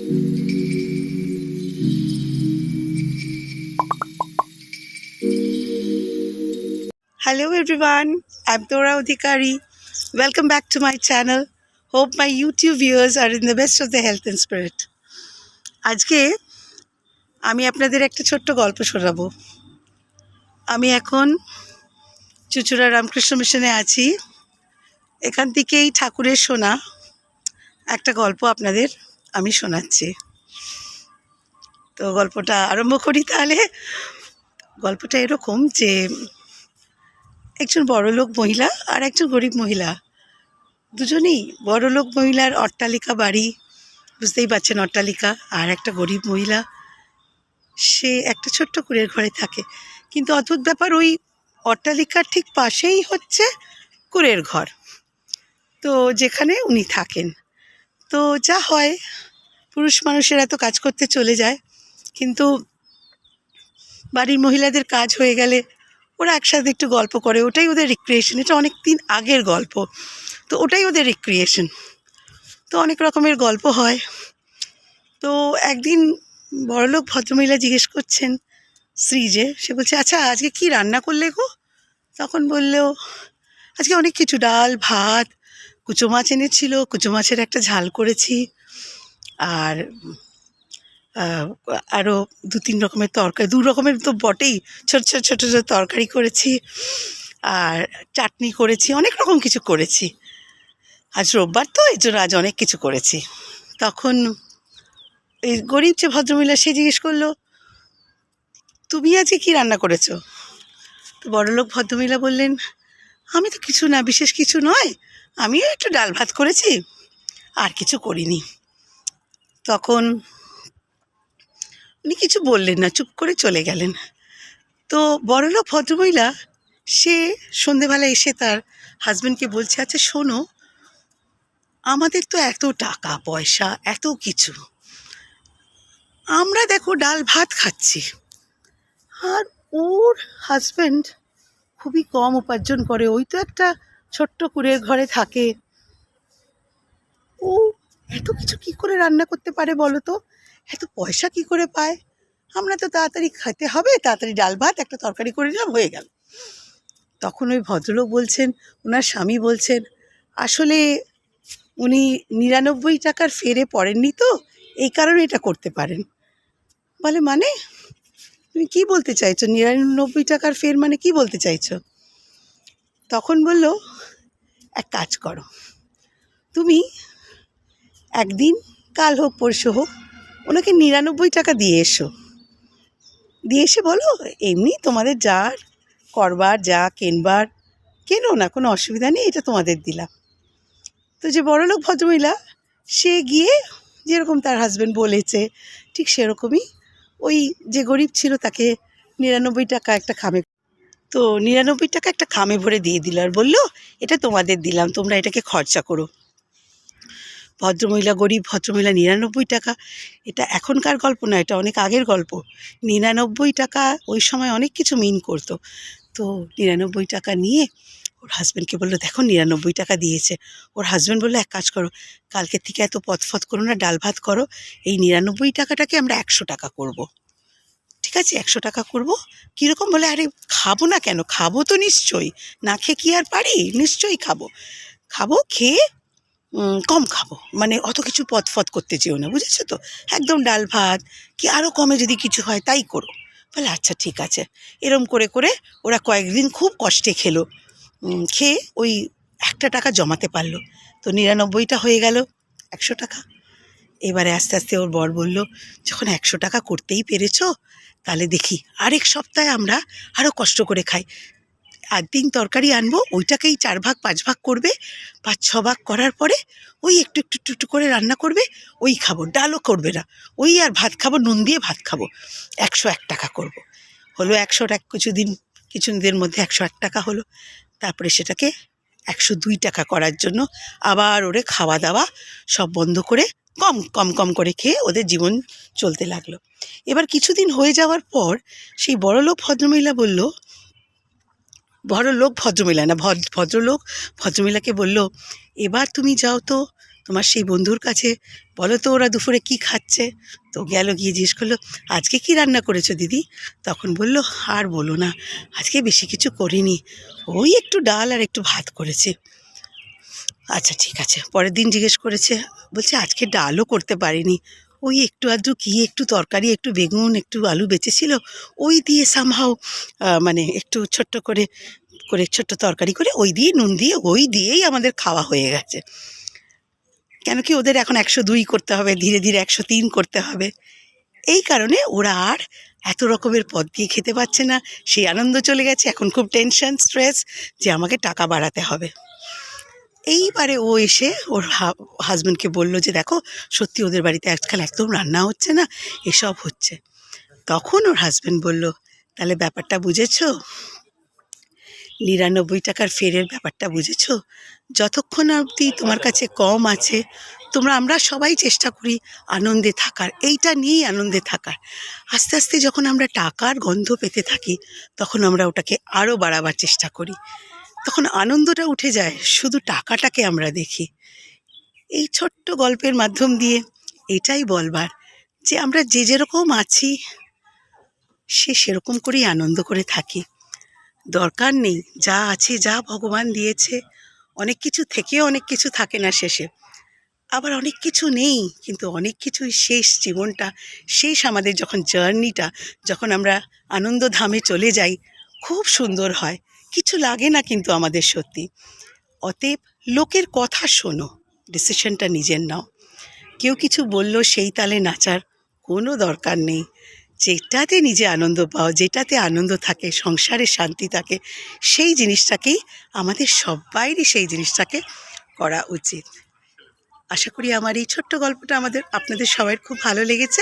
Hello everyone, I'm Dora Udhikari. Welcome back to my channel. Hope my YouTube viewers are in the best of the health and spirit. আজকে আমি আপনাদের একটা ছোট্ট গল্প শোনাবো। আমি এখন চুচুড়া রামকৃষ্ণ মিশনে আছি। এখান থেকেই ঠাকুরের শোনা একটা গল্প আপনাদের আমি শোনাচ্ছি। তো গল্পটা আরম্ভ করি তাহলে। গল্পটা এরকম যে একজন বড়লোক মহিলা আর একজন গরিব মহিলা, দুজনেই বড়লোক মহিলার অট্টালিকা বাড়ি, বুঝতেই পারছেন অট্টালিকা, আর একটা গরিব মহিলা সে একটা ছোট্ট কুঁড়ের ঘরে থাকে। কিন্তু অদ্ভুত ব্যাপার, ওই অট্টালিকার ঠিক পাশেই হচ্ছে কুঁড়ের ঘর, তো যেখানে উনি থাকেন। তো যা হয়, পুরুষ মানুষেরা তো কাজ করতে চলে যায়, কিন্তু বাড়ির মহিলাদের কাজ হয়ে গেলে ওরা একসাথে একটু গল্প করে, ওটাই ওদের রিক্রিয়েশন। এটা অনেক দিন আগের গল্প, তো ওটাই ওদের রিক্রিয়েশন। তো অনেক রকমের গল্প হয়। তো একদিন বড়লোক ভদ্রমহিলা জিজ্ঞেস করছেন স্ত্রীজে, সে বলছে, আচ্ছা আজকে কি রান্না করলে গো? তখন বললেও, আজকে অনেক কিছু, ডাল ভাত, কুচো মাছ এনেছিল, কুচো মাছের একটা ঝাল করেছি, আর আরও 2-3 রকমের তরকারি, 2 রকমের তো বটেই, ছোট ছোট ছোট ছোট তরকারি করেছি, আর চাটনি করেছি, অনেক রকম কিছু করেছি। আজ রোববার তো, এই জন্য আজ অনেক কিছু করেছি। তখন এই গরিব যে ভদ্রমহিলা, সে জিজ্ঞেস করলো, তুমি আজকে কি রান্না করেছো? তো বড়লোক ভদ্রমহিলা বললেন, আমি তো কিছু না, বিশেষ কিছু নয়, আমিও একটু ডাল ভাত করেছি, আর কিছু করিনি। তখন উনি কিছু বললেন না, চুপ করে চলে গেলেন। তো বড়লোক ভদ্রমহিলা সে সন্ধেবেলা এসে তার হাজব্যান্ডকে বলছে, আচ্ছা শোনো, আমাদের তো এত টাকা পয়সা, এত কিছু, আমরা দেখো ডাল ভাত খাচ্ছি, আর ওর হাজব্যান্ড খুবই কম উপার্জন করে, ওই তো একটা ছোট্ট কুঁড়ের ঘরে থাকে, ও এত কিছু কি করে রান্না করতে পারে বলো তো? এত পয়সা কি করে পায়? আমরা তো তাড়াতাড়ি খেতে হবে, তাড়াতাড়ি ডাল ভাত একটা তরকারি করে নিলাম, হয়ে গেল। তখন ওই ভদ্রলোক বলছেন, ওনার স্বামী বলছেন, আসলে উনি 99 টাকার ফেরে পড়েননি তো, এই কারণে এটা করতে পারেন। বলে, মানে তুমি কি বলতে চাইছো? 99 টাকার ফের মানে কি বলতে চাইছো? তখন বলল, এক কাজ করো, তুমি একদিন, কাল হোক পরশু হোক, ওনাকে 99 টাকা দিয়ে এসো, দিয়ে এসে বলো, এমনি তোমাদের যা করবার, যা কেনবার কেনো না, কোনো অসুবিধা নেই, এটা তোমাদের দিলাম। তো যে বড়লোক ভদ্রমহিলা, সে গিয়ে যেরকম তার হাজব্যান্ড বলেছে ঠিক সেরকমই ওই যে গরিব ছিল তাকে 99 টাকা একটা খামে, তো 99 টাকা একটা খামে ভরে দিয়ে দিল, আর বললো, এটা তোমাদের দিলাম, তোমরা এটাকে খরচা করো। ভদ্রমহিলা, গরিব ভদ্রমহিলা 99 টাকা, এটা এখনকার গল্প না, এটা অনেক আগের গল্প। 99 টাকা ওই সময় অনেক কিছু মিন করতো। তো 99 টাকা নিয়ে ওর হাজব্যান্ডকে বললো, দেখো 99 টাকা দিয়েছে। ওর হাজব্যান্ড বললো, এক কাজ করো, কালকের থেকে এত পথ করো না, ডাল ভাত করো, এই 99 টাকাটাকে আমরা 100 টাকা করবো। ঠিক আছে, 100 টাকা করবো। কীরকম? বলে, আরে খাবো না কেন, খাবো তো নিশ্চয়ই, না খেয়ে কি আর পারি, নিশ্চয়ই খাবো, খেয়ে কম খাবো, মানে অত কিছু পথ করতে চেও না, বুঝেছো তো, একদম ডাল ভাত, কি আরও কমে যদি কিছু হয় তাই করো। বলে, আচ্ছা ঠিক আছে। এরম করে করে ওরা কয়েকদিন খুব কষ্টে খেলো, খেয়ে ওই 1 টাকা জমাতে পারলো। তো 99টা হয়ে গেল 100 টাকা। এবারে আস্তে আস্তে ওর বর বলল, যখন 100 টাকা করতেই পেরেছো, তাহলে দেখি আরেক সপ্তাহে আমরা আরও কষ্ট করে খাই, আর 3 তরকারি আনবো, ওইটাকেই 4 ভাগ 5 ভাগ করবে, 5-6 ভাগ করার পরে ওই একটু একটু একটু একটু করে রান্না করবে, ওই খাবো, ডালও করবে না, ওই আর ভাত খাবো, নুন দিয়ে ভাত খাবো, 101 টাকা করবো। হলো 100 টাকা, কিছুদিনের মধ্যে 101 টাকা হলো। তারপরে সেটাকে 102 টাকা করার জন্য আবার ওরে খাওয়া দাওয়া সব বন্ধ করে কম কম কম করে খেয়ে ওদের জীবন চলতে লাগলো। এবার কিছুদিন হয়ে যাওয়ার পর সেই বড়লোক ভদ্রমহিলা বলল, বড়লোক ভদ্রমহিলা না, ভদ্রলোক ভদ্রমহিলাকে বলল, এবার তুমি যাও তো, তোমার সেই বন্ধুর কাছে, বলো তো ওরা দুপুরে কি খাচ্ছে। তো গেল, গিয়ে জিজ্ঞেস করলো, আজকে কি রান্না করেছো দিদি? তখন বলল, আর বলো না, আজকে বেশি কিছু করিনি, ওই একটু ডাল আর একটু ভাত করেছি। আচ্ছা ঠিক আছে। পরের দিন জিজ্ঞেস করেছে, বলছে আজকে ডালও করতে পারিনি, ওই একটু আধটু কী একটু তরকারি, একটু বেগুন, একটু আলু বেঁচেছিল, ওই দিয়ে সামহাও মানে একটু ছোট্ট করে করে ছোট্ট তরকারি করে ওই দিয়ে নুন দিয়ে ওই দিয়েই আমাদের খাওয়া হয়ে গেছে। কেন কি ওদের এখন 102 করতে হবে, ধীরে ধীরে 103 করতে হবে। এই কারণে ওরা আর এত রকমের পদ দিয়ে খেতে পাচ্ছে না, সেই আনন্দ চলে গেছে। এখন খুব টেনশন, স্ট্রেস যে আমাকে টাকা বাড়াতে হবে। এইবারে ও এসে ওর হাজব্যান্ডকে বলল যে দেখো, সত্যি ওদের বাড়িতে আজকাল একদম রান্না হচ্ছে না, এসব হচ্ছে। তখন ওর হাজব্যান্ড বলল, তাহলে ব্যাপারটা বুঝেছো? 99 টাকার ফেরের ব্যাপারটা বুঝেছো? যতক্ষণ অবধি তোমার কাছে কম আছে, আমরা সবাই চেষ্টা করি আনন্দে থাকার, এইটা নিয়েই আনন্দে থাকার। আস্তে আস্তে যখন আমরা টাকার গন্ধ পেতে থাকি, তখন আমরা ওটাকে আরও বাড়াবার চেষ্টা করি, তখন আনন্দটা উঠে যায়, শুধু টাকাটাকে আমরা দেখি। এই ছোট্ট গল্পের মাধ্যম দিয়ে এটাই বলবার যে আমরা যে যেরকম আছি সেরকম করেই আনন্দ করে থাকি। দরকার নেই, যা আছে, যা ভগবান দিয়েছে, অনেক কিছু থেকেও অনেক কিছু থাকে না শেষে, আবার অনেক কিছু নেই কিন্তু অনেক কিছুই শেষ। জীবনটা শেষ, আমাদের যখন জার্নিটা, যখন আমরা আনন্দধামে চলে যাই, খুব সুন্দর হয়, কিছু লাগে না কিন্তু আমাদের সত্যি। অতএব লোকের কথা শোনো, ডিসিশনটা নিজের নাও। কেউ কিছু বললো সেই তালে নাচার কোনো দরকার নেই। যেটাতে নিজে আনন্দ পাও, যেটাতে আনন্দ থাকে, সংসারে শান্তি থাকে, সেই জিনিসটাকেই আমাদের সবাইরই সেই জিনিসটাকে করা উচিত। আশা করি আমার এই ছোট্ট গল্পটা আপনাদের সবার খুব ভালো লেগেছে।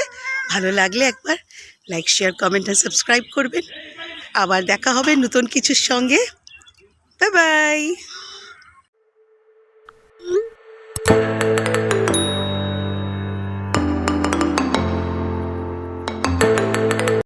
ভালো লাগলে একবার লাইক, শেয়ার, কমেন্ট আর সাবস্ক্রাইব করবেন। আবার দেখা হবে নতুন কিছুর সঙ্গে। Bye bye.